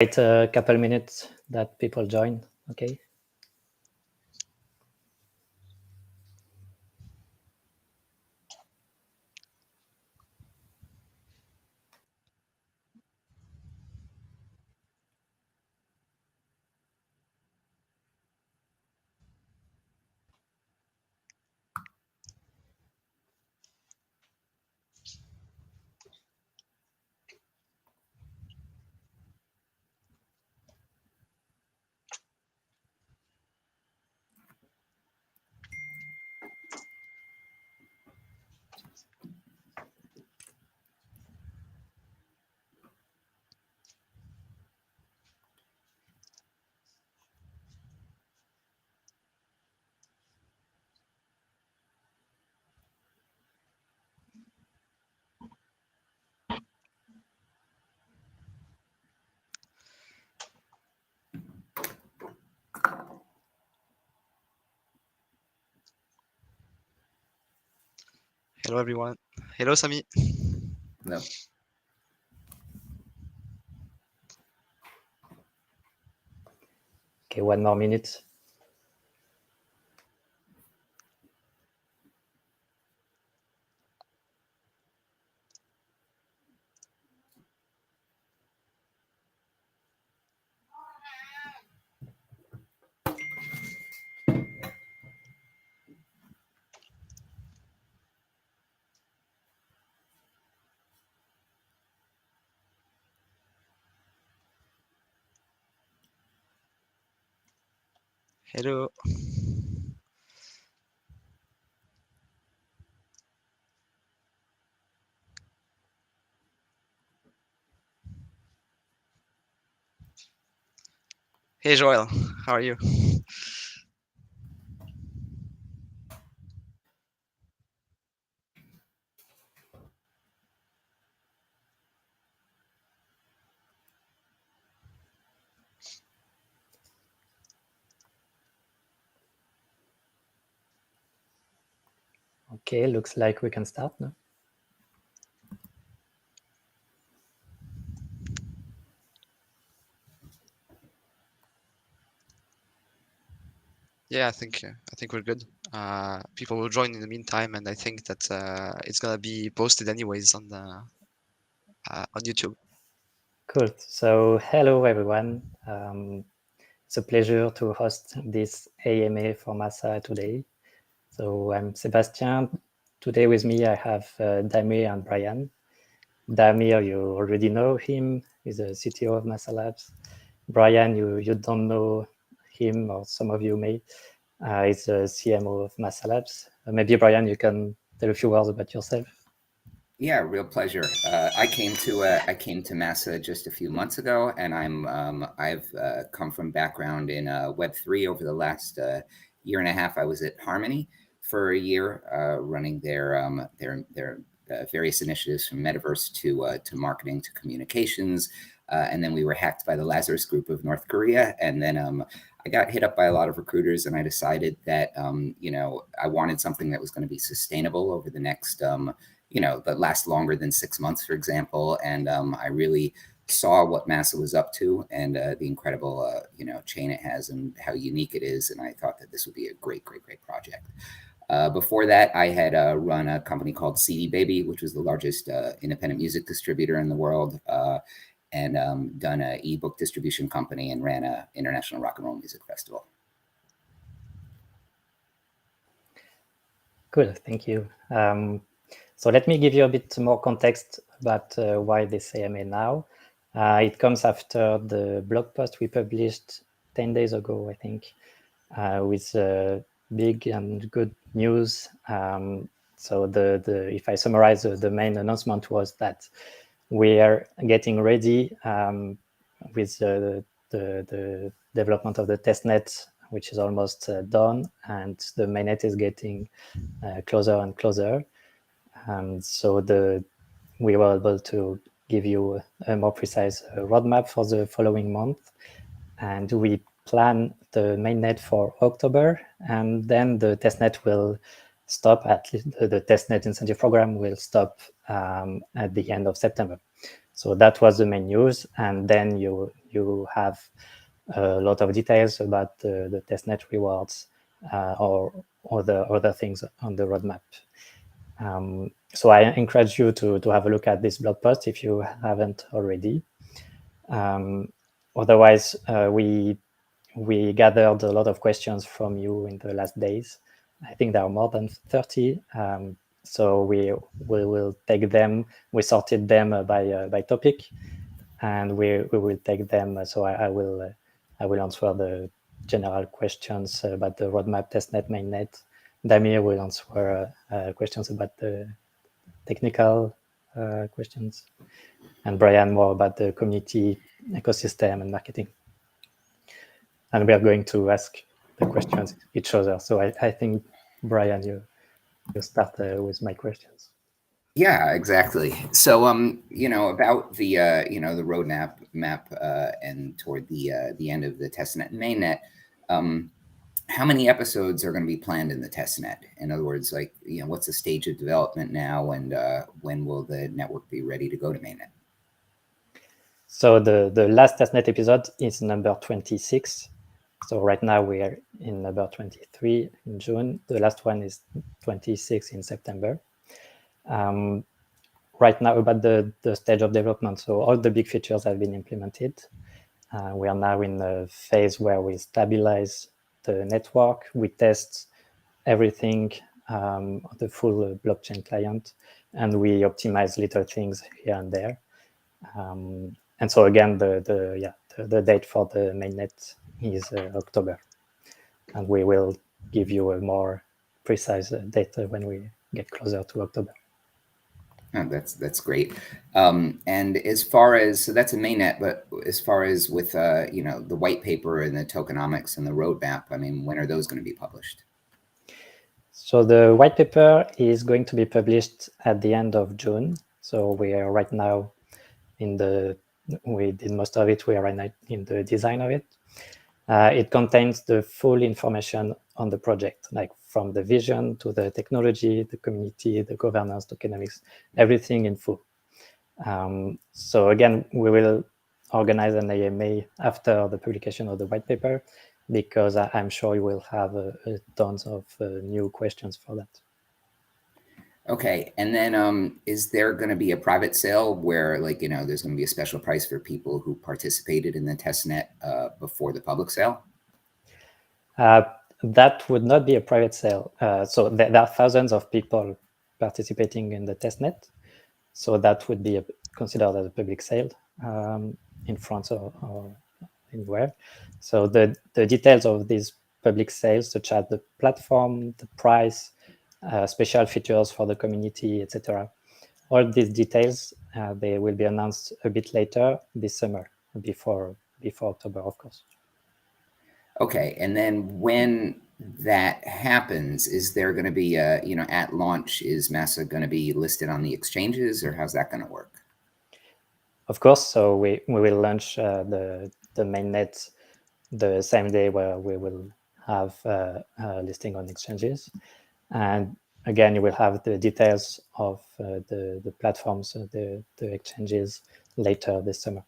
Wait a couple minutes that people join, okay? Hello, everyone. Hello, Sami. No. Okay, 1 more minute. Hello. Hey, Joel. How are you? Okay, looks like we can start now. Yeah, I think we're good. People will join in the meantime, and I think that it's gonna be posted anyways on the on YouTube. Cool. So hello, everyone. It's a pleasure to host this AMA for Massa today. So I'm Sébastien. Today with me, I have Damir and Brian. Damir, you already know him. He's the CTO of Massa Labs. Brian, you don't know him, or some of you may. He's the CMO of Massa Labs. Maybe, Brian, you can tell a few words about yourself. Yeah, real pleasure. I came to Massa just a few months ago, and I've come from background in Web3 over the last year and a half. I was at Harmony for a year, running their various initiatives from metaverse to marketing to communications, and then we were hacked by the Lazarus Group of North Korea, and then I got hit up by a lot of recruiters, and I decided that I wanted something that was going to be sustainable over the next that last longer than 6 months, for example. And I really saw what Massa was up to and the incredible, chain it has and how unique it is. And I thought that this would be a great, great, great project. Before that, I had run a company called CD Baby, which was the largest independent music distributor in the world, and done an ebook distribution company and ran an international rock and roll music festival. Cool, thank you. So let me give you a bit more context about why this AMA now. It comes after the blog post we published 10 days ago, I think, with big and good news. So if I summarize, the main announcement was that we are getting ready with the development of the testnet, which is almost done, and the mainnet is getting closer and closer. So we were able to give you a more precise roadmap for the following month, and we plan the mainnet for October, and then the testnet will stop. At least the testnet incentive program will stop at the end of September. So that was the main news, and then you you have a lot of details about the testnet rewards or other things on the roadmap. So I encourage you to have a look at this blog post if you haven't already. Otherwise, we gathered a lot of questions from you in the last days. I think there are more than 30. So we will take them. We sorted them by topic, and we will take them. So I will answer the general questions about the roadmap, testnet, mainnet. Damir will answer questions about the technical questions, and Brian more about the community, ecosystem, and marketing. And we are going to ask the questions each other. So I think, Brian, you start with my questions. Yeah, exactly. So, about the the roadmap and toward the end of the testnet and mainnet, how many episodes are going to be planned in the testnet? In other words, like, what's the stage of development now, and when will the network be ready to go to mainnet? So the last testnet episode is number 26. So right now we are in number 23 in June. The last one is 26 in September. Right now about the stage of development. So all the big features have been implemented. We are now in a phase where we stabilize the network. We test everything, the full blockchain client, and we optimize little things here and there. And so again, the date for the mainnet is October, and we will give you a more precise date when we get closer to October. Oh, that's great. And as far as, so that's a mainnet, but as far as with the white paper and the tokenomics and the roadmap, I mean, when are those going to be published? So the white paper is going to be published at the end of June. So we are right now we did most of it. We are right now in the design of it. It contains the full information on the project, like from the vision to the technology, the community, the governance, tokenomics, everything in full. So again, we will organize an AMA after the publication of the white paper, because I'm sure you will have tons of new questions for that. Okay, and then is there going to be a private sale where, like, there's going to be a special price for people who participated in the testnet before the public sale? That would not be a private sale. So there are thousands of people participating in the testnet. So that would be considered as a public sale in France or anywhere. So the details of these public sales, such as the platform, the price, special features for the community, etc. All these details, they will be announced a bit later this summer, before October, of course. Okay, and then when that happens, is there going to be at launch, is Massa going to be listed on the exchanges, or how's that going to work? Of course. So we will launch the mainnet the same day, where we will have a listing on exchanges. And again, you will have the details of the platforms, the exchanges later this summer.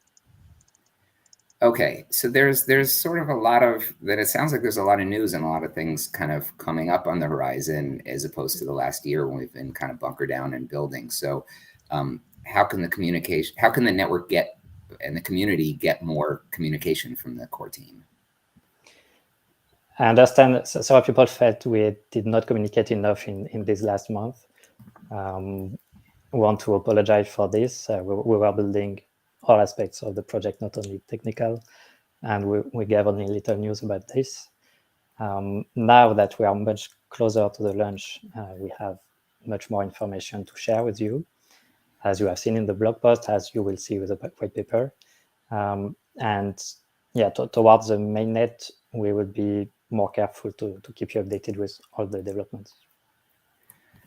Okay, so there's sort of a lot of that. It sounds like there's a lot of news and a lot of things kind of coming up on the horizon, as opposed to the last year when we've been kind of bunker down and building. So how can the network and the community get more communication from the core team? I understand some people felt we did not communicate enough in this last month. We want to apologize for this. We were building all aspects of the project, not only technical, and we gave only little news about this. Now that we are much closer to the launch, we have much more information to share with you, as you have seen in the blog post, as you will see with the white paper. And yeah, towards the mainnet, we will be more careful to keep you updated with all the developments.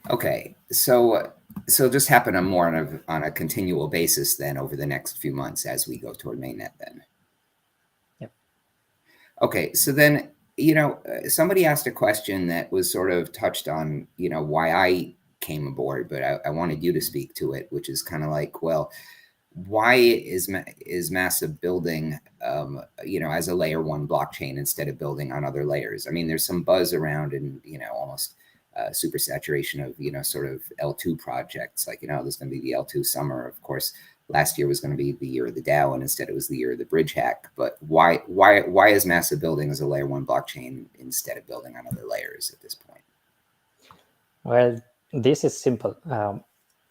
Okay, so just happen on a continual basis then over the next few months as we go toward mainnet then. Yep. Okay, so then somebody asked a question that was sort of touched on why I came aboard, but I wanted you to speak to it, which is kind of like, well, why is Massa building, as a layer 1 blockchain instead of building on other layers? I mean, there's some buzz around and, almost super saturation of, sort of L2 projects. Like, there's going to be the L2 summer. Of course, last year was going to be the year of the DAO, and instead it was the year of the bridge hack. But why is Massa building as a layer 1 blockchain instead of building on other layers at this point? Well, this is simple.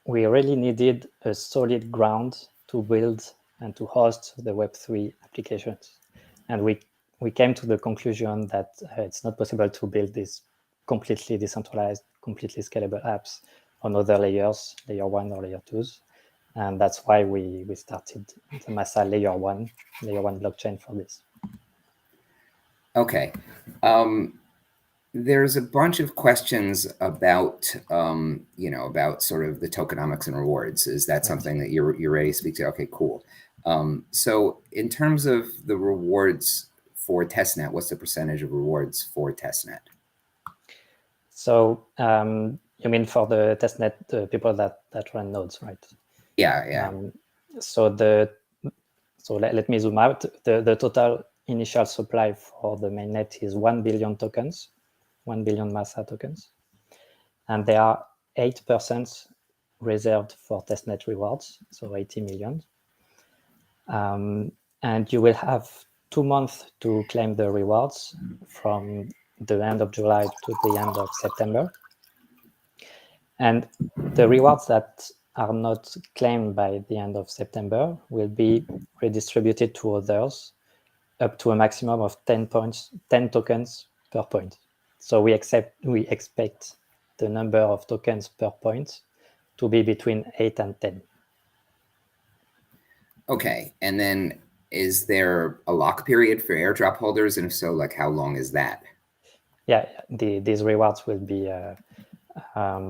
We really needed a solid ground to build and to host the Web3 applications. And we came to the conclusion that it's not possible to build these completely decentralized, completely scalable apps on other layers, layer 1 or layer 2s. And that's why we started the Massa layer 1 blockchain for this. Okay. There's a bunch of questions about, about sort of the tokenomics and rewards. Is that something that you're ready to speak to? Okay, cool. So in terms of the rewards for testnet, what's the percentage of rewards for testnet? So you mean for the testnet, the people that run nodes, right? Yeah. So let me zoom out. The total initial supply for the mainnet is 1 billion tokens. 1 billion Massa tokens. And there are 8% reserved for testnet rewards, so 80 million. And you will have 2 months to claim the rewards from the end of July to the end of September. And the rewards that are not claimed by the end of September will be redistributed to others up to a maximum of 10 tokens per point. So we expect the number of tokens per point to be between 8 and 10. Okay, and then is there a lock period for airdrop holders? And if so, like how long is that? Yeah, these rewards will be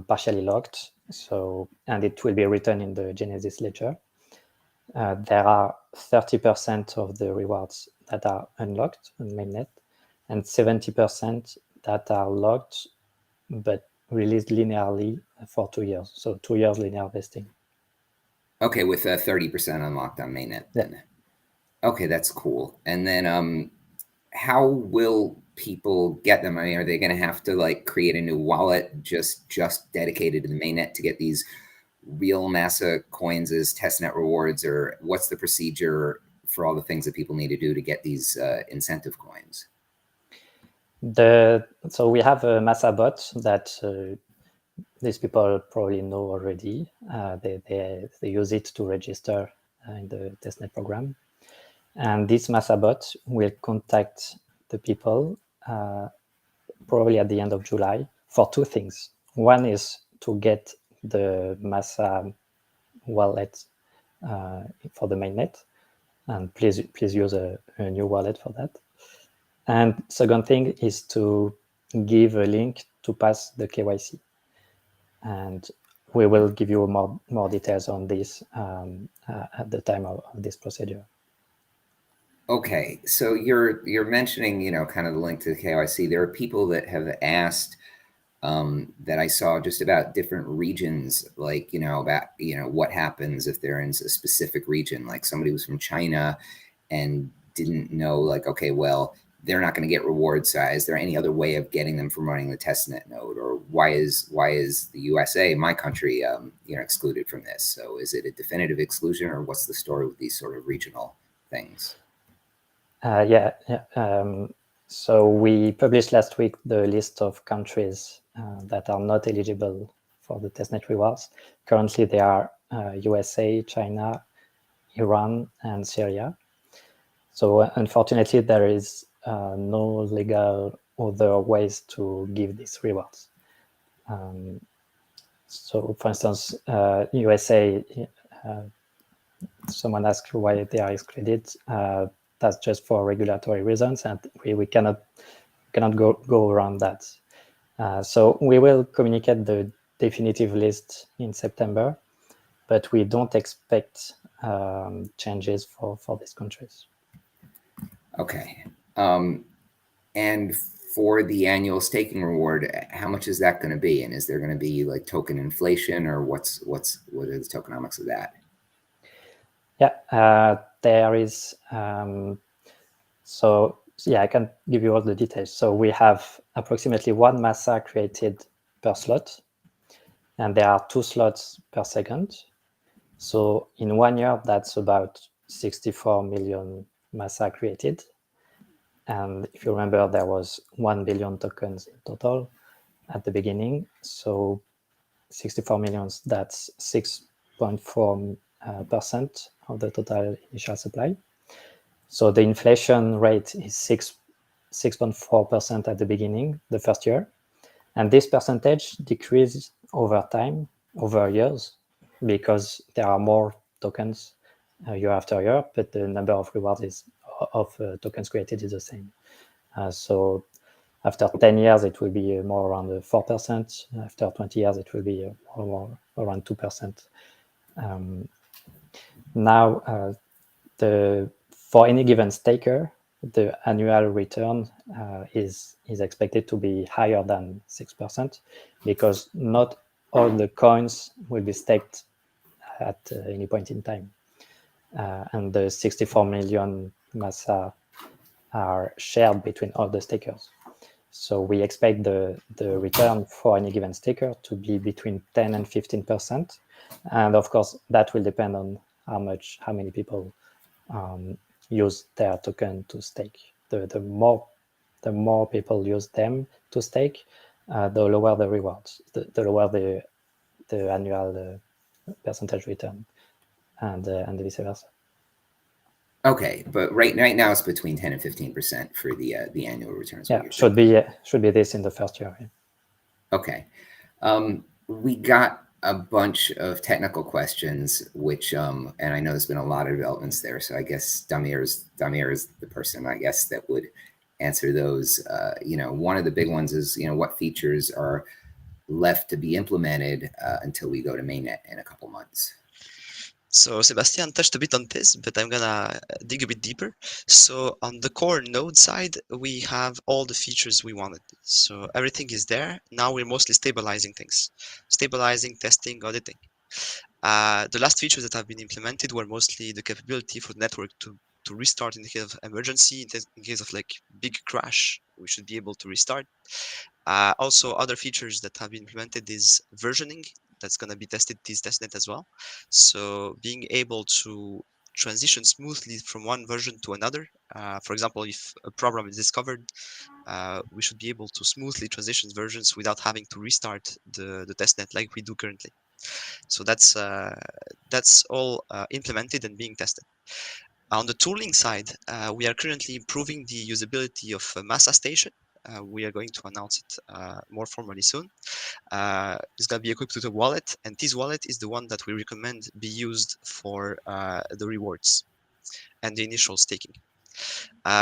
partially locked. And it will be written in the Genesis ledger. There are 30% of the rewards that are unlocked on mainnet, and 70% that are locked but released linearly for 2 years. So 2 years linear vesting. Okay, with 30% unlocked on mainnet then. Yeah. Okay, that's cool. And then how will people get them? I mean, are they going to have to like create a new wallet just dedicated to the mainnet to get these real Massa coins as testnet rewards, or what's the procedure for all the things that people need to do to get these incentive coins? So we have a Massa bot that these people probably know already. They use it to register in the testnet program. And this Massa bot will contact the people probably at the end of July for 2 things. One is to get the Massa wallet for the mainnet, and please use a new wallet for that. And second thing is to give a link to pass the KYC. And we will give you more details on this at the time of this procedure. Okay, so you're mentioning, kind of the link to the KYC. There are people that have asked that I saw just about different regions, like, about, what happens if they're in a specific region. Like somebody was from China and didn't know, like, okay, well, they're not going to get rewards. Is there any other way of getting them from running the testnet node? Or why is the USA, my country, excluded from this? So is it a definitive exclusion, or what's the story with these sort of regional things? So we published last week the list of countries that are not eligible for the testnet rewards. Currently, they are USA, China, Iran, and Syria. So unfortunately, there is no legal other ways to give these rewards. So, for instance, USA, someone asked why they are excluded. That's just for regulatory reasons, and we cannot go around that. So we will communicate the definitive list in September, but we don't expect changes for these countries. Okay. And for the annual staking reward, how much is that going to be? And is there going to be like token inflation, or what are the tokenomics of that? Yeah, there is. So yeah, I can give you all the details. So we have approximately 1 Massa created per slot, and there are 2 slots per second. So in 1 year, that's about 64 million Massa created. And if you remember, there was 1 billion tokens in total at the beginning. So 64 millions, that's 6.4% of the total initial supply. So the inflation rate is 6.4% at the beginning, the first year. And this percentage decreases over time, over years, because there are more tokens year after year, but the number of rewards of tokens created is the same. So after 10 years, it will be more around 4%. After 20 years, it will be more around 2%. Now, for any given staker, the annual return is expected to be higher than 6%, because not all the coins will be staked at any point in time. And the 64 million Massa are shared between all the stakers. So we expect the return for any given staker to be between 10 and 15%. And of course, that will depend on how many people use their token to stake. The more people use them to stake, the lower the rewards, the lower the annual percentage return, and vice versa. Okay, but right now it's between 10 and 15% for the annual returns. Yeah, should be this in the first year. Yeah. Okay, we got a bunch of technical questions, which and I know there's been a lot of developments there. So I guess Damir is the person, I guess, that would answer those. One of the big ones is what features are left to be implemented until we go to mainnet in a couple months. So Sébastien touched a bit on this, but I'm gonna dig a bit deeper. So on the core node side, we have all the features we wanted. So everything is there. Now we're mostly stabilizing things. Stabilizing, testing, auditing. The last features that have been implemented were mostly the capability for the network to restart in case of emergency, in case of like big crash, we should be able to restart. Also, other features that have been implemented is versioning. That's going to be tested this testnet as well. So being able to transition smoothly from one version to another. For example, if a problem is discovered, we should be able to smoothly transition versions without having to restart the testnet like we do currently. So that's all implemented and being tested. On the tooling side, we are currently improving the usability of Massa Station. We are going to announce it more formally soon. It's going to be equipped with a wallet, and this wallet is the one that we recommend be used for the rewards and the initial staking.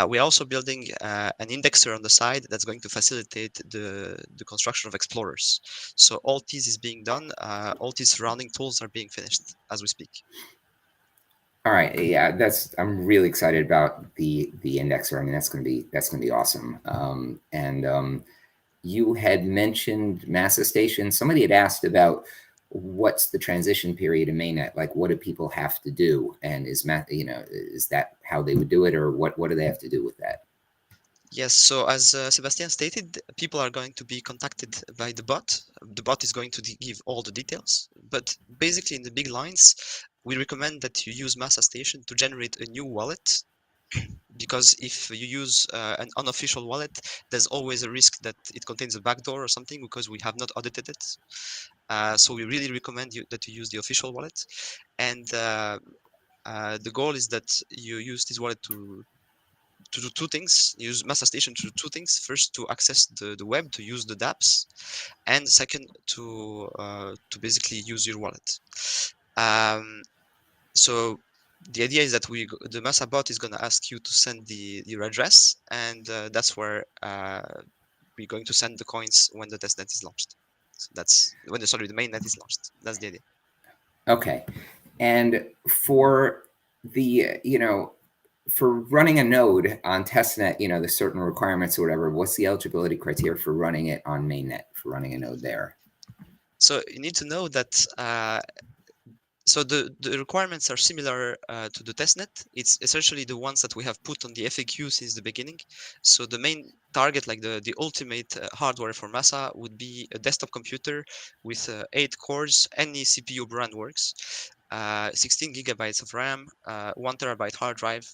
We're also building an indexer on the side that's going to facilitate the construction of explorers. So all this is being done. All these surrounding tools are being finished as we speak. All right, yeah, I'm really excited about the indexer. I mean, that's gonna be awesome. You had mentioned Massa Station. Somebody had asked about what's the transition period in mainnet, like what do people have to do, and is that how they would do it, or what do they have to do with that? Yes, so as Sébastien stated, people are going to be contacted by the bot. The bot is going to give all the details, but basically in the big lines, we recommend that you use Massa Station to generate a new wallet, because if you use an unofficial wallet, there's always a risk that it contains a backdoor or something, because we have not audited it. So we really recommend that you use the official wallet, and the goal is that you use this wallet to do two things. Use Massa Station to do two things. First, to access the web, to use the dApps, and second, to basically use your wallet. So the idea is that the Massa bot is going to ask you to send your address, and that's where we're going to send the coins when the testnet is launched. So that's when the mainnet is launched. That's the idea. Okay, and for the for running a node on testnet, there's certain requirements or whatever. What's the eligibility criteria for running it on mainnet, for running a node there? So you need to know that So the requirements are similar to the testnet. It's essentially the ones that we have put on the FAQ since the beginning. So the main target, like the ultimate hardware for Massa, would be a desktop computer with 8 cores. Any CPU brand works. 16 gigabytes of RAM, 1 terabyte hard drive,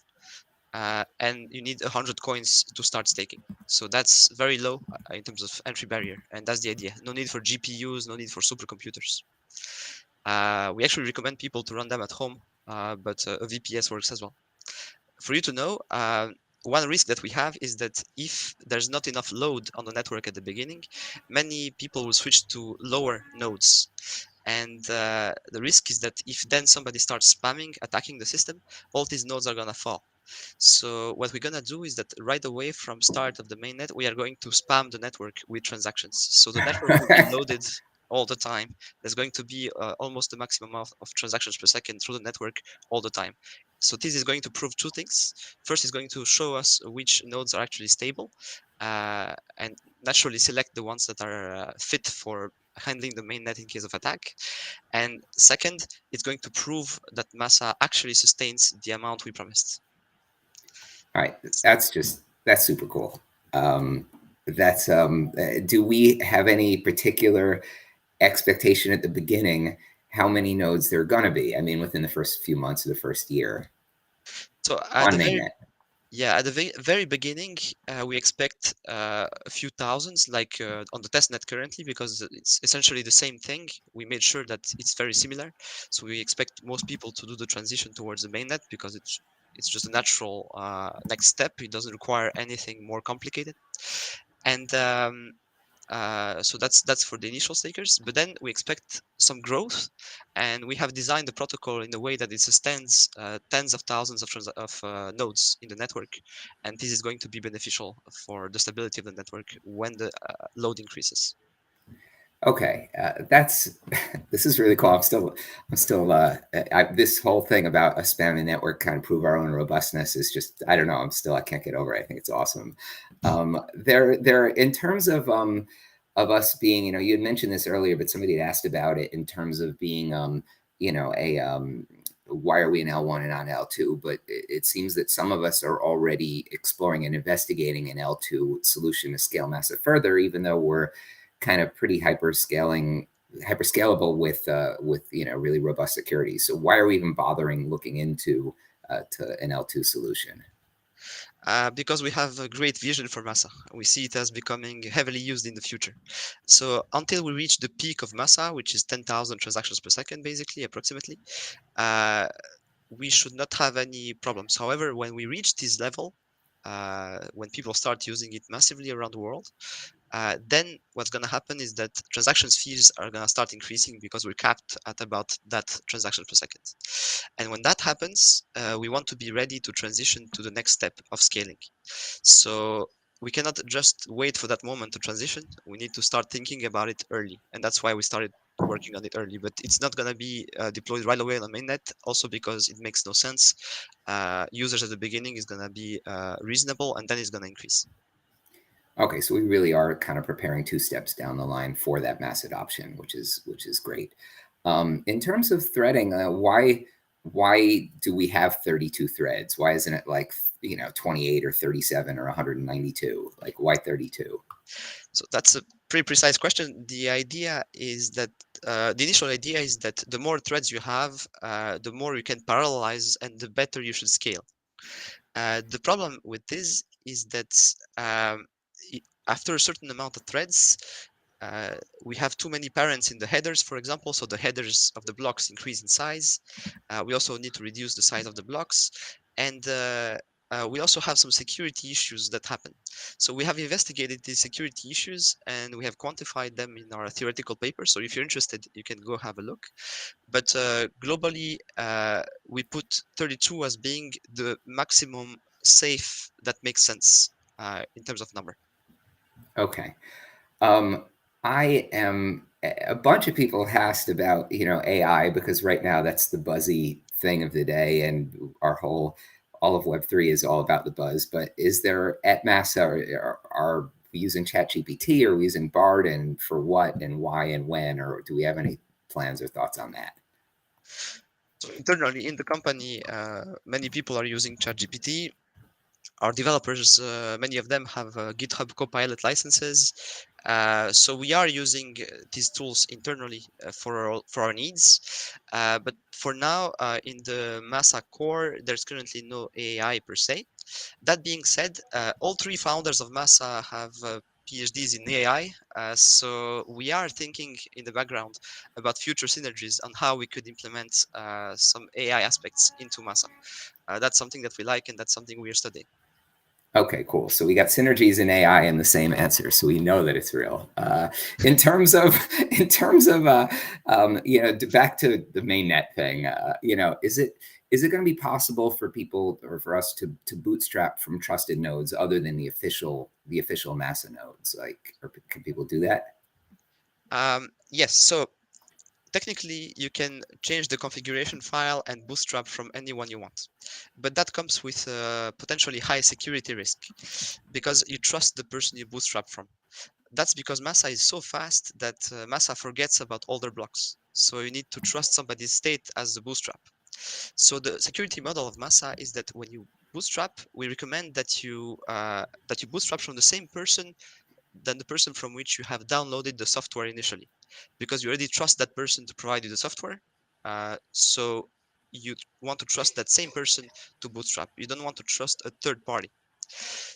and you need 100 coins to start staking. So that's very low in terms of entry barrier, and that's the idea. No need for GPUs, no need for supercomputers. We actually recommend people to run them at home, but a VPS works as well. For you to know, one risk that we have is that if there's not enough load on the network at the beginning, many people will switch to lower nodes. And the risk is that if then somebody starts spamming, attacking the system, all these nodes are gonna fall. So what we're gonna do is that right away from start of the mainnet, we are going to spam the network with transactions. So the network will be loaded all the time. There's going to be almost the maximum of transactions per second through the network all the time. So this is going to prove two things. First, it's going to show us which nodes are actually stable, and naturally select the ones that are fit for handling the mainnet in case of attack. And second, it's going to prove that Massa actually sustains the amount we promised. All right, that's super cool. Do we have any particular expectation at the beginning how many nodes there are going to be? I mean, within the first few months of the first year. So at the very beginning, we expect a few thousands, like on the testnet currently, because it's essentially the same thing. We made sure that it's very similar. So we expect most people to do the transition towards the mainnet because it's just a natural next step. It doesn't require anything more complicated. And so that's for the initial stakers, but then we expect some growth, and we have designed the protocol in a way that it sustains tens of thousands of nodes in the network, and this is going to be beneficial for the stability of the network when the load increases. Okay, this is really cool. I'm still this whole thing about a spamming network kind of prove our own robustness is just, I don't know. I can't get over it. I think it's awesome. There in terms of us being, you had mentioned this earlier, but somebody had asked about it in terms of being, why are we in L1 and not L2? But it seems that some of us are already exploring and investigating an L2 solution to scale Massa further, even though we're kind of pretty hyperscalable with really robust security. So why are we even bothering looking into to an L2 solution? Because we have a great vision for Massa. We see it as becoming heavily used in the future. So until we reach the peak of Massa, which is 10,000 transactions per second, basically, approximately, we should not have any problems. However, when we reach this level, when people start using it massively around the world, then what's going to happen is that transactions fees are going to start increasing because we're capped at about that transaction per second. And when that happens, we want to be ready to transition to the next step of scaling. So we cannot just wait for that moment to transition. We need to start thinking about it early. And that's why we started working on it early. But it's not going to be deployed right away on the mainnet, also because it makes no sense. Users at the beginning is going to be reasonable, and then it's going to increase. Okay, so we really are kind of preparing 2 steps down the line for that mass adoption, which is great. In terms of threading, why do we have 32 threads? Why isn't it like 28 or 37 or 192? Like, why 32? So that's a pretty precise question. The idea is that the initial idea is that the more threads you have, the more you can parallelize and the better you should scale. The problem with this is that after a certain amount of threads, we have too many parents in the headers, for example, so the headers of the blocks increase in size. We also need to reduce the size of the blocks, and we also have some security issues that happen. So we have investigated these security issues and we have quantified them in our theoretical paper. So if you're interested, you can go have a look. But globally, we put 32 as being the maximum safe that makes sense in terms of number. Okay. A bunch of people asked about, AI, because right now that's the buzzy thing of the day, and all of Web3 is all about the buzz. But is there at Massa, are we using ChatGPT, or are we using Bard, and for what and why and when, or do we have any plans or thoughts on that? So internally in the company, many people are using ChatGPT. Our developers, many of them have GitHub Copilot licenses. So we are using these tools internally for our needs. But for now, in the Massa core, there's currently no AI per se. That being said, all three founders of Massa have PhDs in AI. So we are thinking in the background about future synergies on how we could implement some AI aspects into Massa. That's something that we like, and that's something we are studying. Okay, cool. So we got synergies in AI in the same answer, so we know that it's real. In terms of, back to the mainnet thing, is it going to be possible for people or for us to bootstrap from trusted nodes other than the official Massa nodes? Or can people do that? Yes. So technically, you can change the configuration file and bootstrap from anyone you want, but that comes with a potentially high security risk because you trust the person you bootstrap from. That's because Massa is so fast that Massa forgets about older blocks. So you need to trust somebody's state as the bootstrap. So the security model of Massa is that when you bootstrap, we recommend that you bootstrap from the same person than the person from which you have downloaded the software initially, because you already trust that person to provide you the software. So you want to trust that same person to bootstrap. You don't want to trust a third party.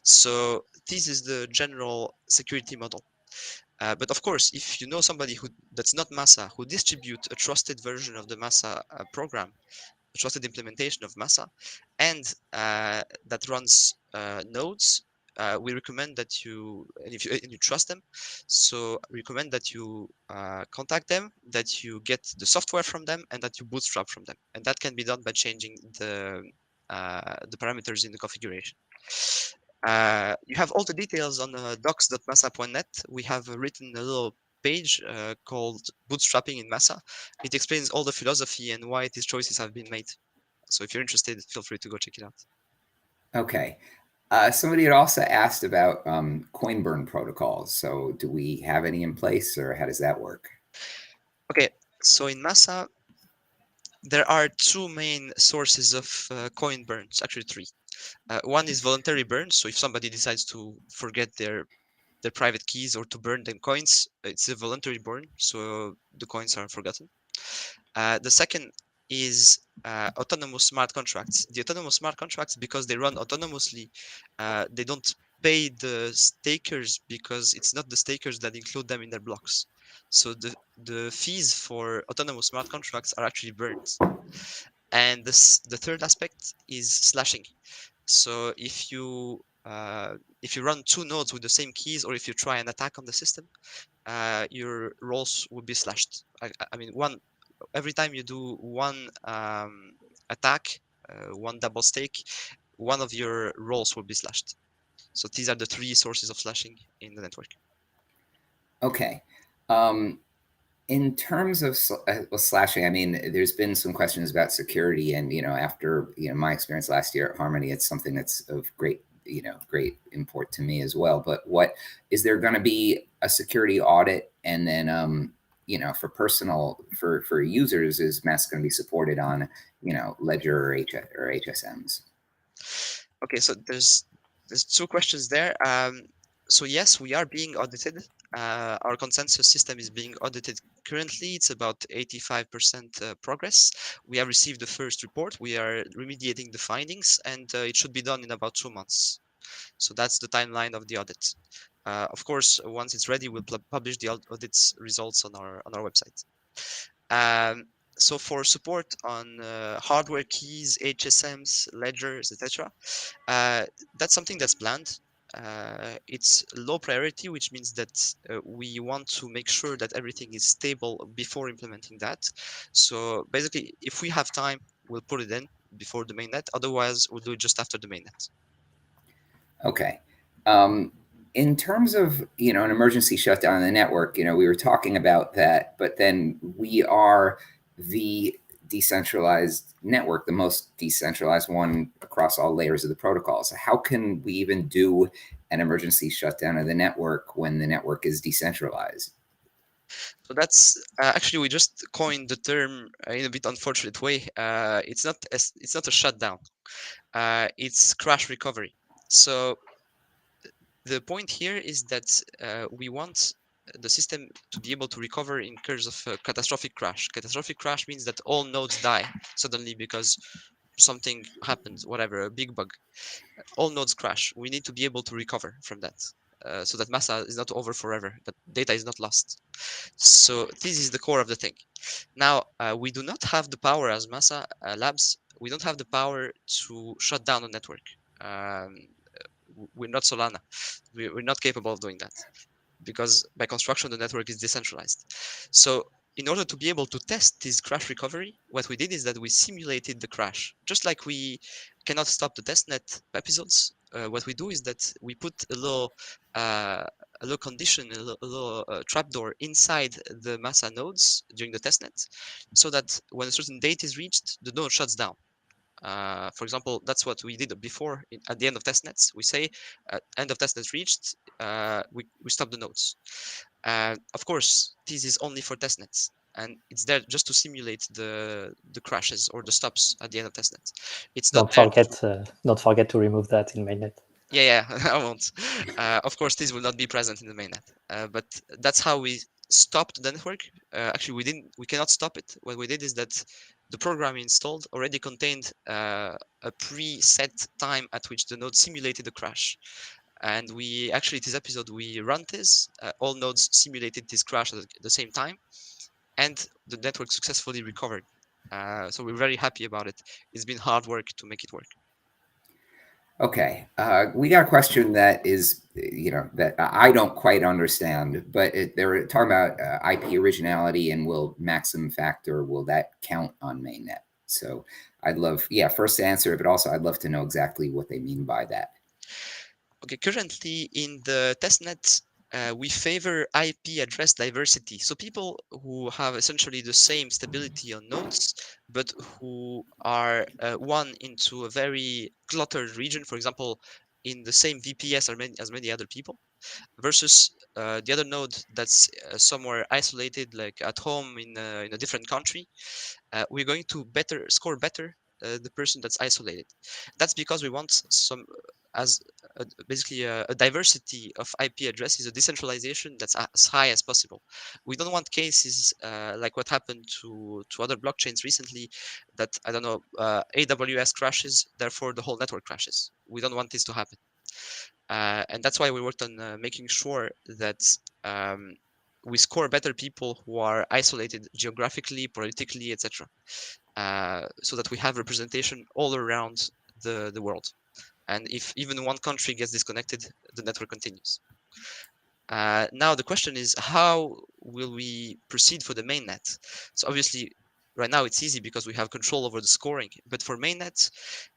So this is the general security model. But of course, if you know somebody that's not Massa, who distribute a trusted version of the Massa program, a trusted implementation of Massa, and that runs nodes, we recommend that and you trust them, so recommend that you contact them, that you get the software from them, and that you bootstrap from them. And that can be done by changing the parameters in the configuration. You have all the details on docs.massa.net. We have written a little page called Bootstrapping in Massa. It explains all the philosophy and why these choices have been made. So if you're interested, feel free to go check it out. Okay. Somebody had also asked about coin burn protocols. So do we have any in place, or how does that work? Okay, so in Massa, there are two main sources of coin burns, actually three. One is voluntary burn. So if somebody decides to forget their private keys or to burn them coins, it's a voluntary burn, so the coins are forgotten. The second is autonomous smart contracts. The autonomous smart contracts, because they run autonomously, they don't pay the stakers because it's not the stakers that include them in their blocks. So the fees for autonomous smart contracts are actually burned. And the third aspect is slashing. So if you run two nodes with the same keys, or if you try an attack on the system, your roles will be slashed. I mean, every time you do one attack, one double stake, one of your roles will be slashed. So these are the three sources of slashing in the network. Okay. In terms of slashing, I mean, there's been some questions about security, and after my experience last year at Harmony, it's something that's of great import to me as well. But what is there going to be a security audit, and then for users, is Massa going to be supported on Ledger or HSMs? Okay, so there's two questions there. So yes, we are being audited. Our consensus system is being audited currently. It's about 85% progress. We have received the first report. We are remediating the findings, and it should be done in about 2 months. So that's the timeline of the audit. Of course, once it's ready, we'll publish the audit's results on our website. So for support on hardware keys, HSMs, ledgers, etc., that's something that's planned. It's low priority, which means that we want to make sure that everything is stable before implementing that. So basically, if we have time, we'll put it in before the mainnet. Otherwise, we'll do it just after the mainnet. Okay. In terms of an emergency shutdown of the network, we were talking about that, but then we are the decentralized network, the most decentralized one across all layers of the protocol. So how can we even do an emergency shutdown of the network when the network is decentralized? So that's actually we just coined the term in a bit unfortunate way. It's not a shutdown. It's crash recovery. So the point here is that we want the system to be able to recover in case of a catastrophic crash. Catastrophic crash means that all nodes die suddenly because something happens, whatever, a big bug. All nodes crash. We need to be able to recover from that. So that Massa is not over forever, that data is not lost. So this is the core of the thing. Now, we do not have the power as Massa Labs, we don't have the power to shut down a network. Um, we're not Solana. We're not capable of doing that because by construction, the network is decentralized. So in order to be able to test this crash recovery, what we did is that we simulated the crash. Just like we cannot stop the testnet episodes, what we do is that we put a little condition, a little trapdoor inside the Massa nodes during the testnet, so that when a certain date is reached, the node shuts down. For example, that's what we did before at the end of testnets. We say end of testnet reached, we stop the nodes. Of course, this is only for testnets, and it's there just to simulate the crashes or the stops at the end of testnet. It's not Don't forget to remove that in mainnet. Yeah, I won't. Of course, this will not be present in the mainnet, but that's how we stopped the network. Actually, we cannot stop it. What we did is that the program installed already contained a preset time at which the node simulated the crash. And we actually, this episode, we run this. All nodes simulated this crash at the same time, and the network successfully recovered. So we're very happy about it. It's been hard work to make it work. Okay, we got a question that is, that I don't quite understand, but they're talking about IP originality and will maximum factor, will that count on mainnet? So I'd love, first to answer it, but also I'd love to know exactly what they mean by that. Okay, currently in the testnet, we favor IP address diversity. So people who have essentially the same stability on nodes, but who are one into a very cluttered region, for example, in the same VPS as many other people, versus the other node that's somewhere isolated, like at home in a different country, we're going to score better the person that's isolated. That's because we want some as basically a diversity of IP addresses, a decentralization that's as high as possible. We don't want cases like what happened to other blockchains recently, that I don't know, AWS crashes, therefore the whole network crashes. We don't want this to happen, and that's why we worked on making sure that we score better people who are isolated geographically, politically, etc. So that we have representation all around the world. And if even one country gets disconnected, the network continues. Now the question is, how will we proceed for the mainnet? So obviously, right now it's easy because we have control over the scoring. But for mainnet,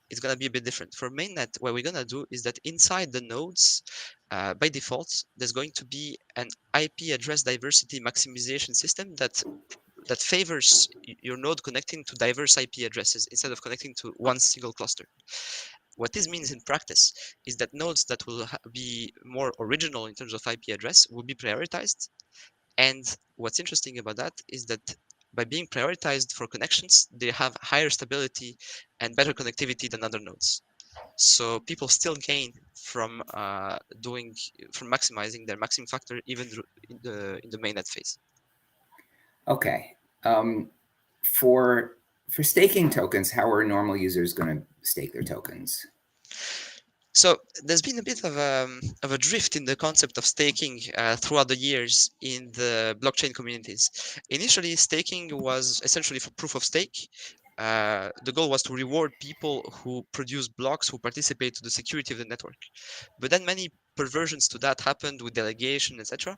it's going to be a bit different. For mainnet, what we're going to do is that inside the nodes, by default, there's going to be an IP address diversity maximization system that favors your node connecting to diverse IP addresses instead of connecting to one single cluster. What this means in practice is that nodes that will be more original in terms of IP address will be prioritized. And what's interesting about that is that by being prioritized for connections, they have higher stability and better connectivity than other nodes. So people still gain from maximizing their maximum factor even in the mainnet phase. Okay. For staking tokens, how are normal users going to stake their tokens? So there's been a bit of a drift in the concept of staking throughout the years in the blockchain communities. Initially, staking was essentially for proof of stake. The goal was to reward people who produce blocks, who participate to the security of the network. But then many perversions to that happened with delegation, etc.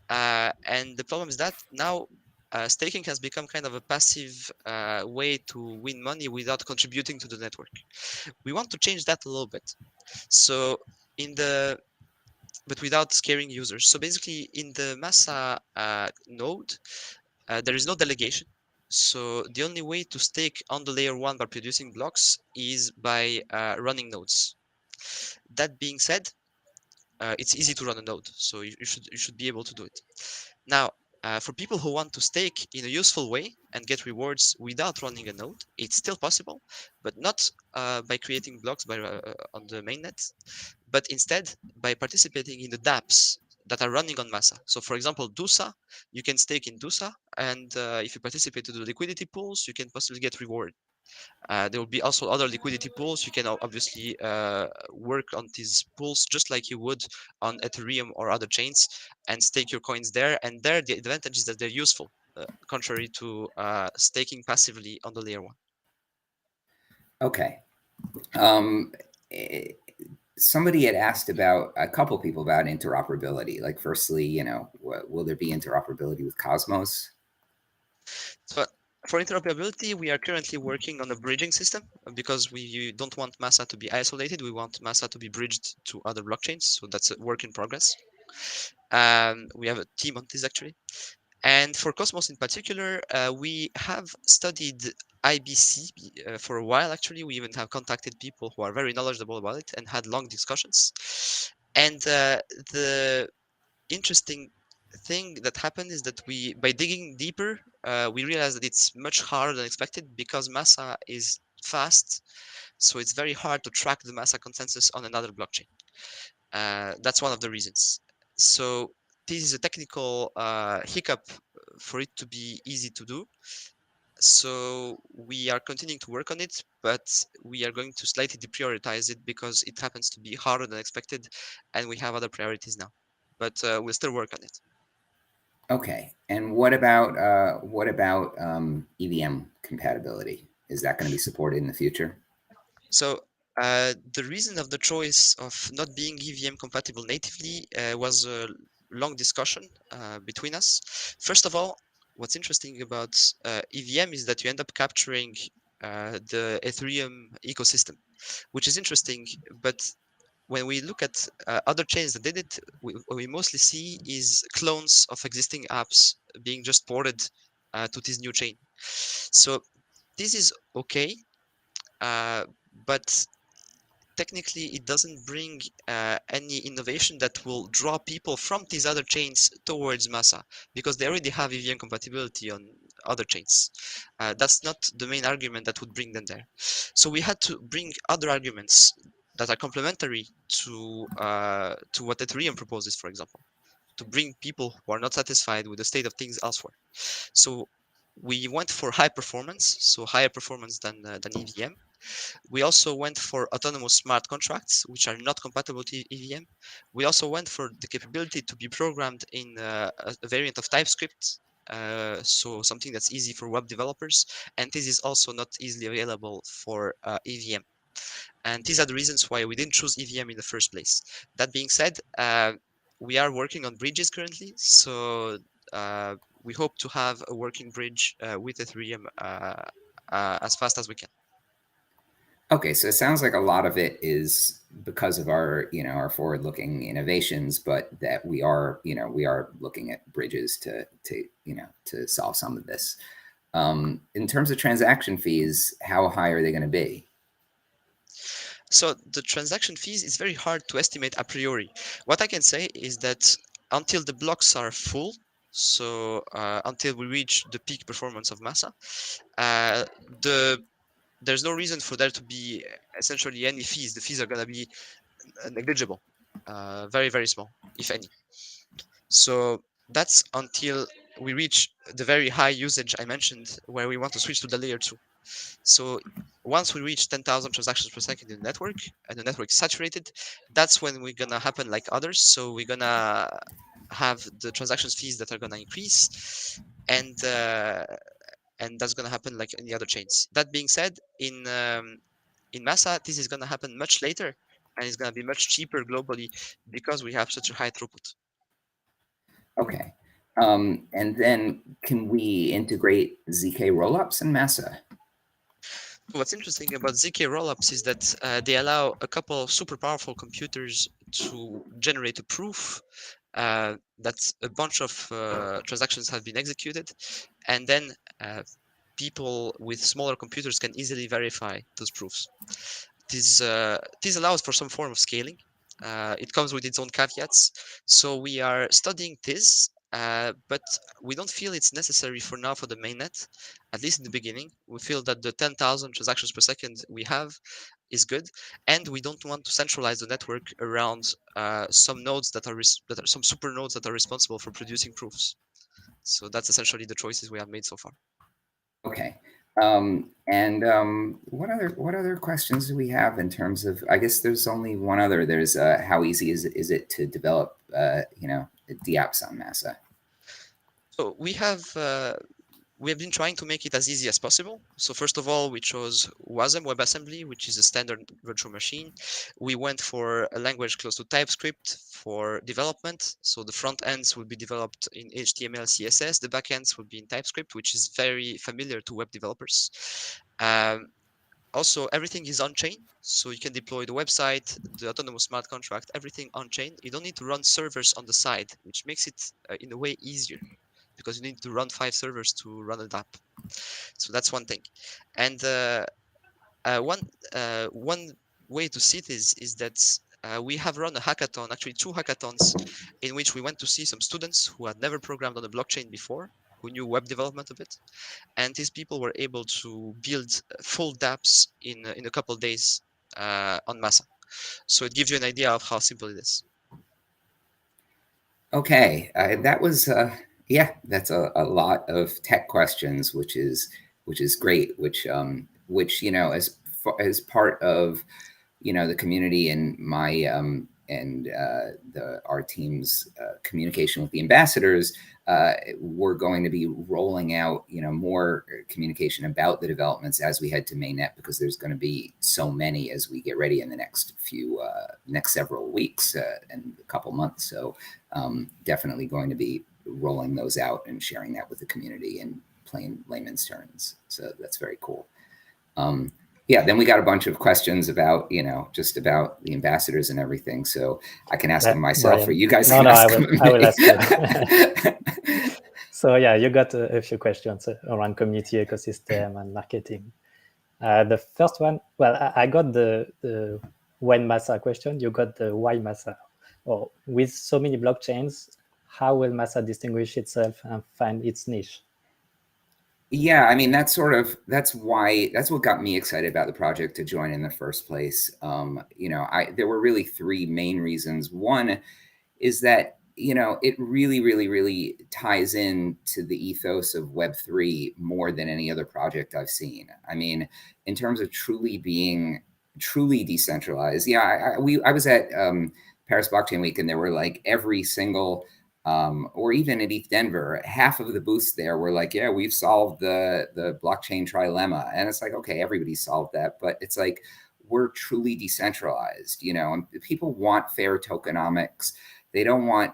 And the problem is that now staking has become kind of a passive way to win money without contributing to the network. We want to change that a little bit. So but without scaring users. So basically in the Massa node, there is no delegation. So the only way to stake on the layer 1 by producing blocks is by running nodes. That being said, it's easy to run a node, so you should be able to do it. Now, For people who want to stake in a useful way and get rewards without running a node, it's still possible, but not by creating blocks on the mainnet, but instead by participating in the dApps that are running on Massa. So for example, DUSA, you can stake in DUSA, and if you participate to the liquidity pools, you can possibly get reward. There will be also other liquidity pools. You can obviously work on these pools just like you would on Ethereum or other chains and stake your coins there. And there, the advantage is that they're useful, contrary to staking passively on the layer 1. Okay. Somebody had asked about, a couple people, about interoperability. Like, firstly, you know, will there be interoperability with Cosmos? So for interoperability, we are currently working on a bridging system because we don't want Massa to be isolated. We want Massa to be bridged to other blockchains. So that's a work in progress. We have a team on this actually. And for Cosmos in particular, we have studied IBC for a while actually. We even have contacted people who are very knowledgeable about it and had long discussions. And the interesting thing that happened is that by digging deeper, we realized that it's much harder than expected because Massa is fast. So it's very hard to track the Massa consensus on another blockchain. That's one of the reasons. So this is a technical hiccup for it to be easy to do. So we are continuing to work on it, but we are going to slightly deprioritize it because it happens to be harder than expected, and we have other priorities now. But we'll still work on it. Okay. And what about EVM compatibility? Is that going to be supported in the future? So the reason of the choice of not being EVM compatible natively was a long discussion between us. First of all, what's interesting about EVM is that you end up capturing the Ethereum ecosystem, which is interesting. But when we look at other chains that did it, what we mostly see is clones of existing apps being just ported to this new chain. So this is okay, but technically it doesn't bring any innovation that will draw people from these other chains towards Massa because they already have EVM compatibility on other chains. That's not the main argument that would bring them there. So we had to bring other arguments that are complementary to what Ethereum proposes, for example, to bring people who are not satisfied with the state of things elsewhere. So we went for high performance, so higher performance than EVM. We also went for autonomous smart contracts, which are not compatible to EVM. We also went for the capability to be programmed in a variant of TypeScript, so something that's easy for web developers. And this is also not easily available for EVM. And these are the reasons why we didn't choose EVM in the first place. That being said, we are working on bridges currently, so we hope to have a working bridge with Ethereum as fast as we can. Okay, so it sounds like a lot of it is because of our, you know, our forward-looking innovations, but that we are looking at bridges to solve some of this. In terms of transaction fees, how high are they going to be? So the transaction fees is very hard to estimate a priori. What I can say is that until the blocks are full, so until we reach the peak performance of Massa, there's no reason for there to be essentially any fees. The fees are going to be negligible, very, very small, if any. So that's until we reach the very high usage I mentioned, where we want to switch to the layer 2. So once we reach 10,000 transactions per second in the network and the network is saturated, that's when we're going to happen like others. So we're going to have the transactions fees that are going to increase, and that's going to happen like any other chains. That being said, in Massa, this is going to happen much later, and it's going to be much cheaper globally because we have such a high throughput. Okay. And then can we integrate ZK rollups in Massa? What's interesting about ZK rollups is that they allow a couple of super powerful computers to generate a proof that a bunch of transactions have been executed, and then people with smaller computers can easily verify those proofs. This allows for some form of scaling. It comes with its own caveats. So we are studying this, but we don't feel it's necessary for now for the mainnet, at least in the beginning. We feel that the 10,000 transactions per second we have is good, and we don't want to centralize the network around some nodes that are some super nodes that are responsible for producing proofs. So that's essentially the choices we have made so far. Okay. What other questions do we have in terms of? I guess there's only one other. There's how easy is it to develop dApps on Massa? So we have been trying to make it as easy as possible. So first of all, we chose WASM WebAssembly, which is a standard virtual machine. We went for a language close to TypeScript for development. So the front ends will be developed in HTML, CSS. The back ends will be in TypeScript, which is very familiar to web developers. Also, everything is on-chain, so you can deploy the website, the autonomous smart contract, everything on-chain. You don't need to run servers on the side, which makes it in a way easier, because you need to run 5 servers to run an app. So that's one thing. And one way to see this is that we have run a hackathon, actually 2 hackathons, in which we went to see some students who had never programmed on a blockchain before, who knew web development a bit, and these people were able to build full dApps in a couple of days on Massa. So it gives you an idea of how simple it is. Okay, that was that's a lot of tech questions, which is great. Which as part of the community and my our team's communication with the ambassadors, we're going to be rolling out more communication about the developments as we head to mainnet, because there's going to be so many as we get ready in the next several weeks and a couple months. So definitely going to be rolling those out and sharing that with the community in plain layman's terms. So that's very cool. Then we got a bunch of questions about, just about the ambassadors and everything. So I can ask them myself, Brian. or you guys can ask them. I will ask you. So yeah, you got a few questions around community, ecosystem, and marketing. The first one, well, I got the when Massa question. You got the why Massa. Or with so many blockchains, how will Massa distinguish itself and find its niche? Yeah, I mean, that's what got me excited about the project to join in the first place. There were really 3 main reasons. One is that, it really, really, really ties in to the ethos of Web3 more than any other project I've seen. I mean, in terms of being truly decentralized. Yeah, I was at Paris Blockchain Week, and there were like every single or even at ETH Denver, half of the booths there were like, yeah, we've solved the blockchain trilemma. And it's like, okay, everybody solved that, but it's like, we're truly decentralized, and people want fair tokenomics. They don't want,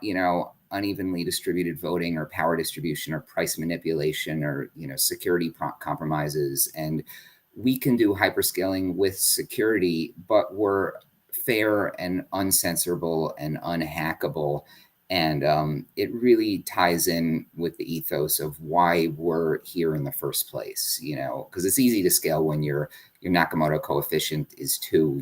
unevenly distributed voting or power distribution or price manipulation or, security compromises. And we can do hyperscaling with security, but we're fair and uncensorable and unhackable. And it really ties in with the ethos of why we're here in the first place, because it's easy to scale when your Nakamoto coefficient is 2,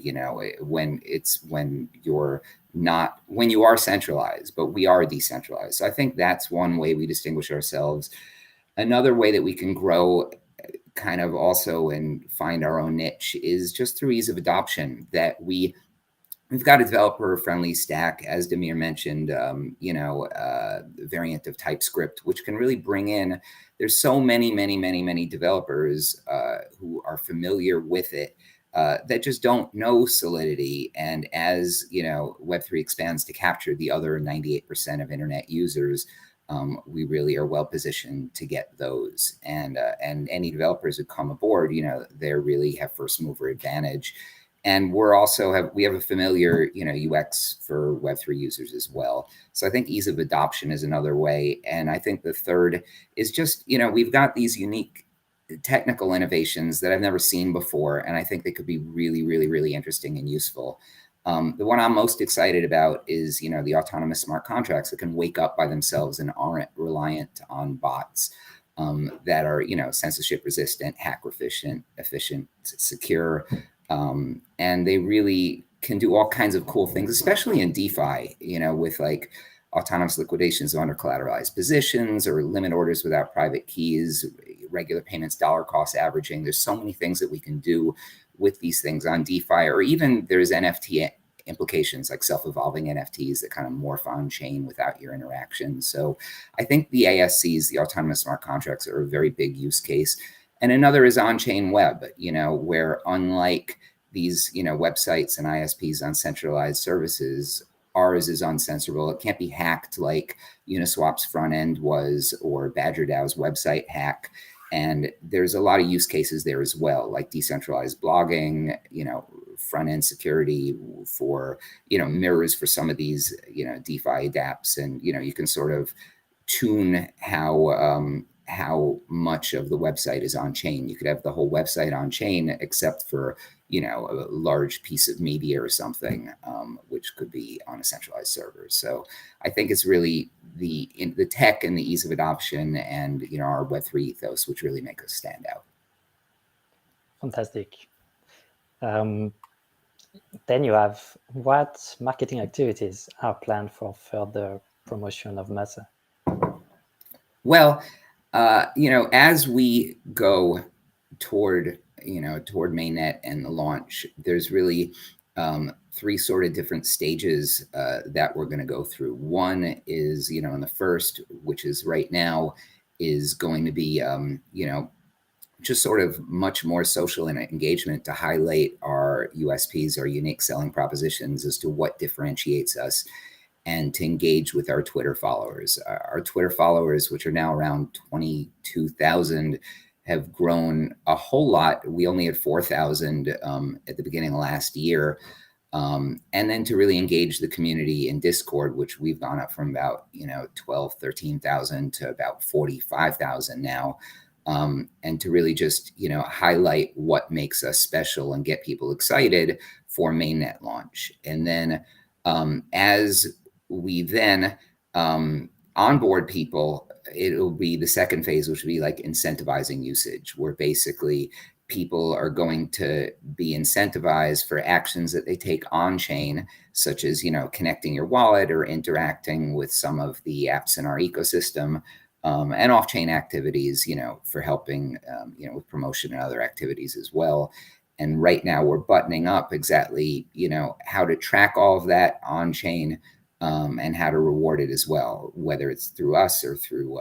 when you are centralized, but we are decentralized. So I think that's one way we distinguish ourselves. Another way that we can grow kind of also and find our own niche is just through ease of adoption, that we've got a developer-friendly stack, as Damir mentioned, variant of TypeScript, which can really bring in. There's so many developers who are familiar with it that just don't know Solidity. And as Web3 expands to capture the other 98% of internet users, we really are well positioned to get those. And any developers who come aboard, they really have first mover advantage. And we have a familiar, UX for Web3 users as well. So I think ease of adoption is another way. And I think the third is just, we've got these unique technical innovations that I've never seen before. And I think they could be really, really, really interesting and useful. The one I'm most excited about is, the autonomous smart contracts that can wake up by themselves and aren't reliant on bots that are, censorship resistant, hack efficient, secure. And they really can do all kinds of cool things, especially in DeFi, with like autonomous liquidations of under collateralized positions or limit orders without private keys, regular payments, dollar cost averaging. There's so many things that we can do with these things on DeFi, or even there's NFT implications like self-evolving NFTs that kind of morph on chain without your interaction. So I think the ASCs, the autonomous smart contracts, are a very big use case. And another is on-chain web, where unlike these, websites and ISPs on centralized services, ours is uncensorable. It can't be hacked like Uniswap's front end was, or BadgerDAO's website hack. And there's a lot of use cases there as well, like decentralized blogging, front end security for, mirrors for some of these, DeFi dApps. And, you can sort of tune how much of the website is on chain. You could have the whole website on chain, except for, a large piece of media or something, which could be on a centralized server. So I think it's really the tech and the ease of adoption and, our Web3 ethos, which really make us stand out. Fantastic. Then you have, what marketing activities are planned for further promotion of Massa? Well, as we go toward mainnet and the launch, there's really three sort of different stages that we're going to go through. One is, in the first, which is right now, is going to be, just sort of much more social and engagement to highlight our USPs, our unique selling propositions as to what differentiates us, and to engage with our Twitter followers. Our Twitter followers, which are now around 22,000, have grown a whole lot. We only had 4,000 at the beginning of last year. And then to really engage the community in Discord, which we've gone up from about 12, 13,000 to about 45,000 now. And to really just highlight what makes us special and get people excited for mainnet launch. And then as we then onboard people, it'll be the second phase, which will be like incentivizing usage, where basically people are going to be incentivized for actions that they take on chain, such as, connecting your wallet or interacting with some of the apps in our ecosystem, and off-chain activities, for helping, with promotion and other activities as well. And right now we're buttoning up exactly, how to track all of that on chain, and how to reward it as well, whether it's through us or through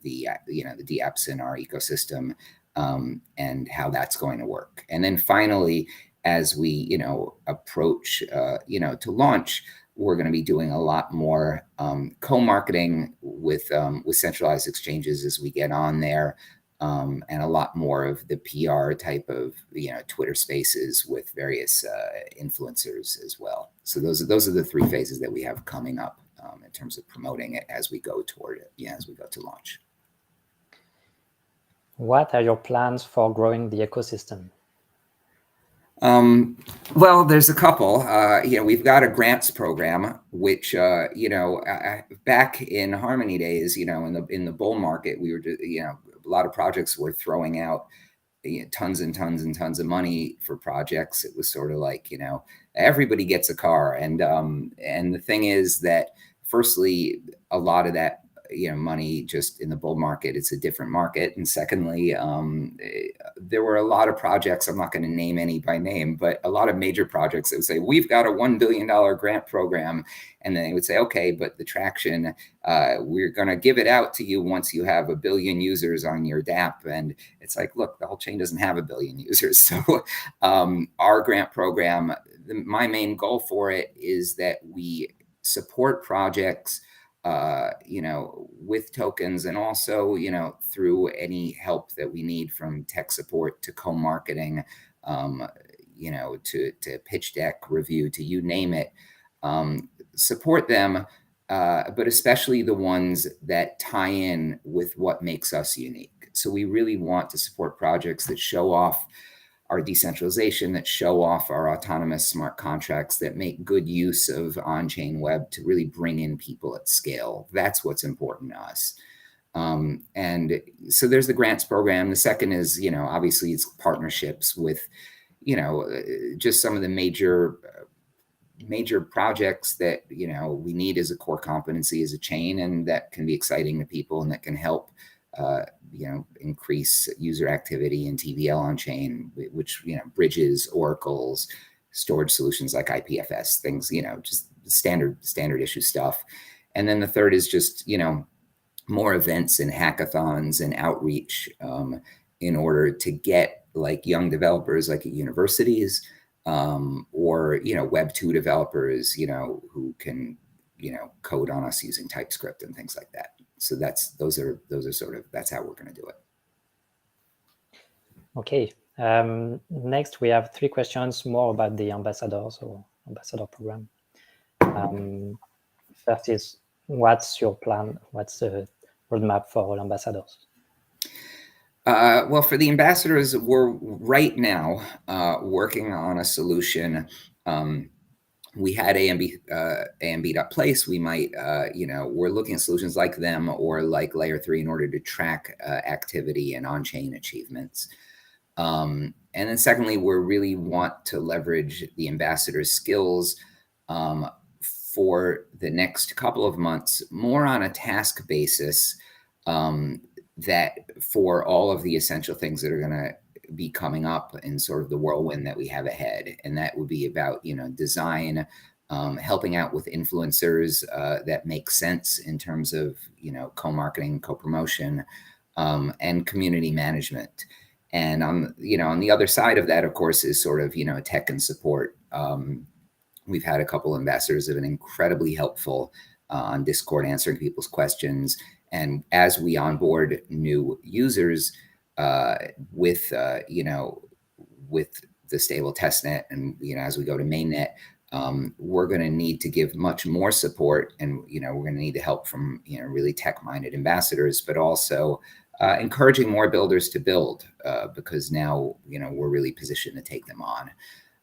the the dApps in our ecosystem, and how that's going to work. And then finally, as we approach to launch, we're going to be doing a lot more co-marketing with centralized exchanges as we get on there. And a lot more of the PR type of Twitter Spaces with various influencers as well. So those are the three phases that we have coming up in terms of promoting it as we go toward it, as we go to launch. What are your plans for growing the ecosystem? Well, there's a couple. We've got a grants program, which back in Harmony days, in the bull market, we were a lot of projects were throwing out tons and tons and tons of money for projects. It was sort of like everybody gets a car, and the thing is that firstly, a lot of that money just in the bull market, it's a different market. And secondly, there were a lot of projects, I'm not going to name any by name, but a lot of major projects that would say, we've got a $1 billion grant program. And then they would say, okay, but the traction, we're going to give it out to you once you have 1 billion users on your dApp. And it's like, look, the whole chain doesn't have 1 billion users. So our grant program, my main goal for it is that we support projects with tokens, and also, through any help that we need, from tech support to co-marketing, to pitch deck review, to you name it, support them, but especially the ones that tie in with what makes us unique. So we really want to support projects that show off our decentralization, that show off our autonomous smart contracts, that make good use of on-chain web to really bring in people at scale. That's what's important to us. And so there's the grants program. The second is, obviously it's partnerships with, just some of the major major projects that, you know, we need as a core competency as a chain, and that can be exciting to people and that can help, you know, increase user activity and TVL on chain, which, you know, bridges, oracles, storage solutions like IPFS, things, you know, just standard issue stuff. And then the third is just, you know, more events and hackathons and outreach in order to get like young developers like at universities or, you know, Web 2 developers, you know, who can, you know, code on us using TypeScript and things like that. So those are sort of, that's how we're going to do it. Okay. Next, we have 3 questions more about the ambassadors or ambassador program. First is, what's your plan? What's the roadmap for all ambassadors? Well, for the ambassadors, we're right now working on a solution. We had AMB.place. We might, you know, we're looking at solutions like them or like Layer 3 in order to track activity and on-chain achievements. And then secondly, we really want to leverage the ambassadors' skills for the next couple of months, more on a task basis, that for all of the essential things that are going to be coming up in sort of the whirlwind that we have ahead. And that would be about, you know, design, helping out with influencers that make sense in terms of, you know, co-marketing, co-promotion, and community management. And on, you know, on the other side of that, of course, is sort of, you know, tech and support. We've had a couple ambassadors that have been incredibly helpful on Discord answering people's questions. And as we onboard new users with, you know, with the stable testnet and, you know, as we go to mainnet, we're going to need to give much more support. And, you know, we're going to need the help from, you know, really tech-minded ambassadors, but also encouraging more builders to build because now, you know, we're really positioned to take them on.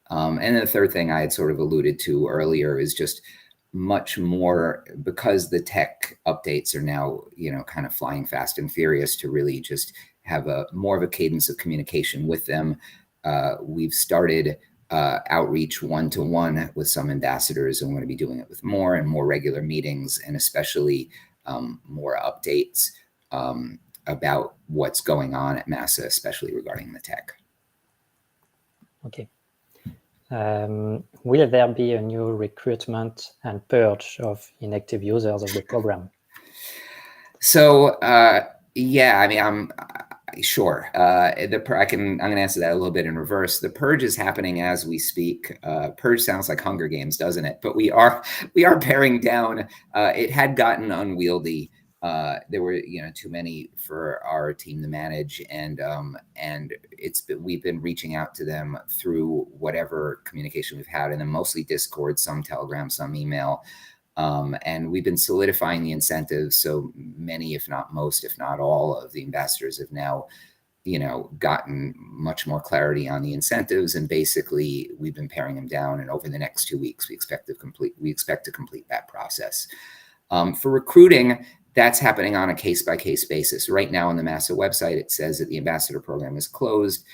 And then the third thing I had sort of alluded to earlier is just much more, because the tech updates are now, you know, kind of flying fast and furious, to really just have a more of a cadence of communication with them. We've started outreach one-to-one with some ambassadors, and we're going to be doing it with more and more regular meetings, and especially more updates about what's going on at Massa, especially regarding the tech. Okay. Will there be a new recruitment and purge of inactive users of the program? So yeah, I mean, I'm sure. I'm going to answer that a little bit in reverse. The purge is happening as we speak. Purge sounds like Hunger Games, doesn't it? But we are paring down. It had gotten unwieldy. There were, you know, too many for our team to manage, and we've been reaching out to them through whatever communication we've had, and then mostly Discord, some Telegram, some email, and we've been solidifying the incentives. So many, if not most, if not all, of the ambassadors have now, you know, gotten much more clarity on the incentives, and basically we've been paring them down. And over the next 2 weeks, we expect to complete that process. For recruiting, that's happening on a case-by-case basis. Right now on the Massa website, it says that the ambassador program is closed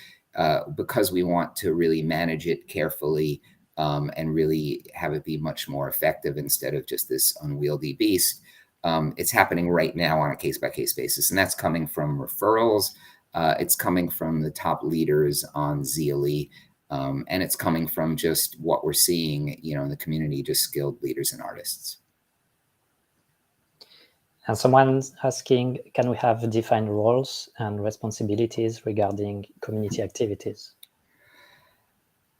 because we want to really manage it carefully and really have it be much more effective instead of just this unwieldy beast. It's happening right now on a case-by-case basis, and that's coming from referrals. It's coming from the top leaders on Zealy, and it's coming from just what we're seeing, you know, in the community, just skilled leaders and artists. And someone's asking, can we have defined roles and responsibilities regarding community activities?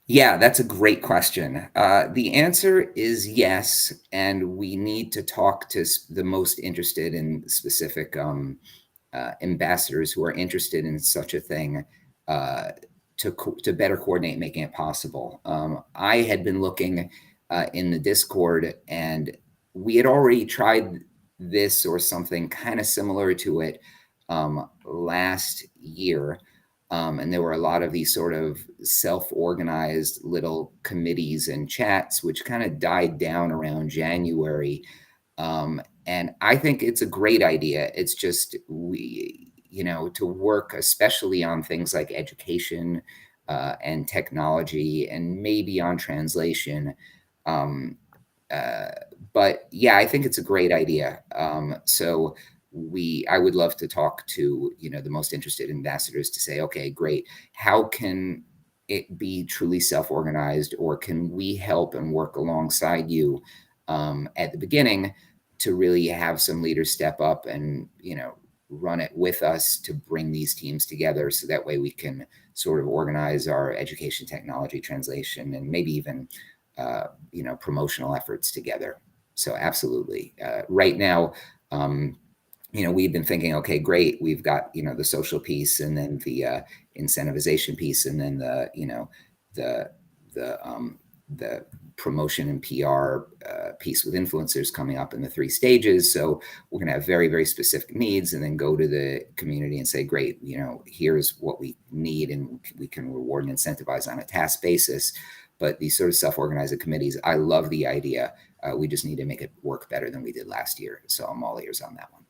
Yeah, that's a great question. The answer is yes, and we need to talk to the most interested in specific ambassadors who are interested in such a thing to better coordinate making it possible. I had been looking in the Discord, and we had already tried this or something kind of similar to it last year. And there were a lot of these sort of self-organized little committees and chats, which kind of died down around January. And I think it's a great idea. It's just, you know, to work especially on things like education and technology and maybe on translation. But yeah, I think it's a great idea. So I would love to talk to, the most interested ambassadors to say, okay, great. How can it be truly self-organized, or can we help and work alongside you at the beginning to really have some leaders step up and, run it with us to bring these teams together, so that way we can sort of organize our education technology translation and maybe even promotional efforts together. So absolutely. Right now, we've been thinking, okay, great, we've got the social piece, and then the incentivization piece, and then the promotion and PR piece with influencers coming up in the 3 stages. So we're going to have very, very specific needs, and then go to the community and say, great, here's what we need, and we can reward and incentivize on a task basis. But these sort of self-organizing committees, I love the idea. We just need to make it work better than we did last year. So I'm all ears on that one.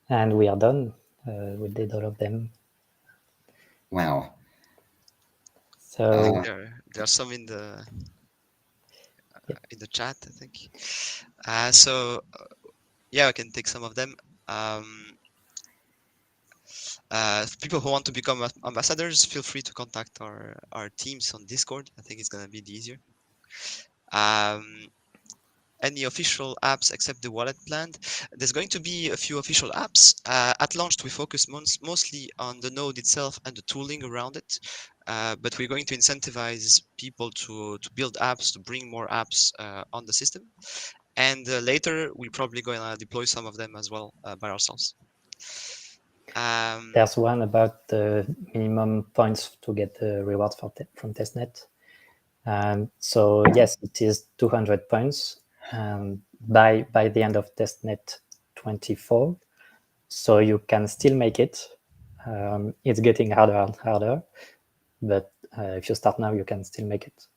And we are done. We did all of them. Wow. So there are some in the chat, I think. Yeah, I can take some of them. People who want to become ambassadors, feel free to contact our teams on Discord. I think it's gonna be easier. Any official apps except the wallet planned? There's going to be a few official apps. At launch, we focus mostly on the node itself and the tooling around it. But we're going to incentivize people to build apps, to bring more apps on the system. And later, we're probably going to deploy some of them as well by ourselves. There's one about the minimum points to get the rewards from testnet. So yes, it is 200 points by the end of testnet 24. So you can still make it. It's getting harder and harder, but if you start now, you can still make it.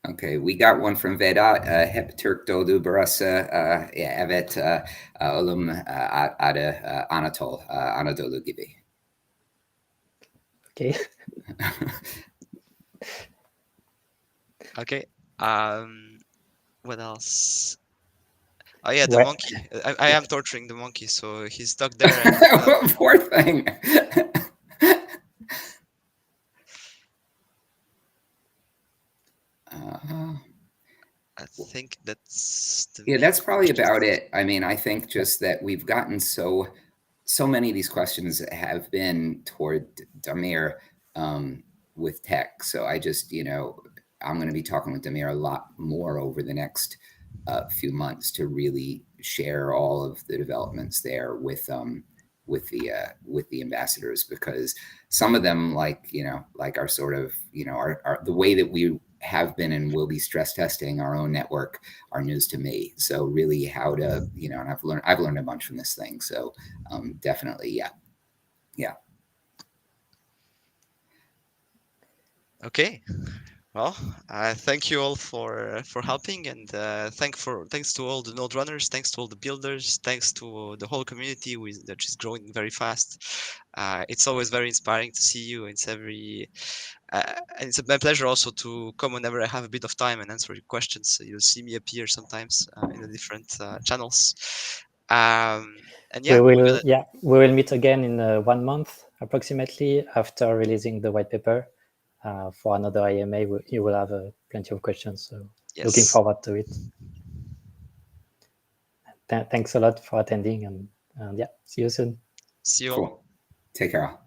Okay, we got one from Vedat. Hep Türk Dodu Burası Evet Oğlum Adı Anatol Anadolu gibi. Okay. Okay. What else? Oh yeah, the monkey. I am torturing the monkey, so he's stuck there. And, poor thing. I think that's that's probably about it. I mean, I think just that we've gotten so many of these questions have been toward Damir with tech. So I just, I'm going to be talking with Damir a lot more over the next few months to really share all of the developments there with the ambassadors, because some of them, like our sort of, our the way that we have been and will be stress testing our own network are news to me. So really how to, and I've learned a bunch from this thing. So definitely. Yeah. Okay. Well, thank you all for helping, and thanks to all the node runners, thanks to all the builders, thanks to the whole community that is growing very fast. It's always very inspiring to see you. It's and it's my pleasure also to come whenever I have a bit of time and answer your questions. So you'll see me appear sometimes in the different channels. And yeah, we will meet again in 1 month approximately after releasing the white paper. For another IMA, you will have plenty of questions. So yes. Looking forward to it. Thanks a lot for attending, and yeah, see you soon. See you all. Cool. Take care.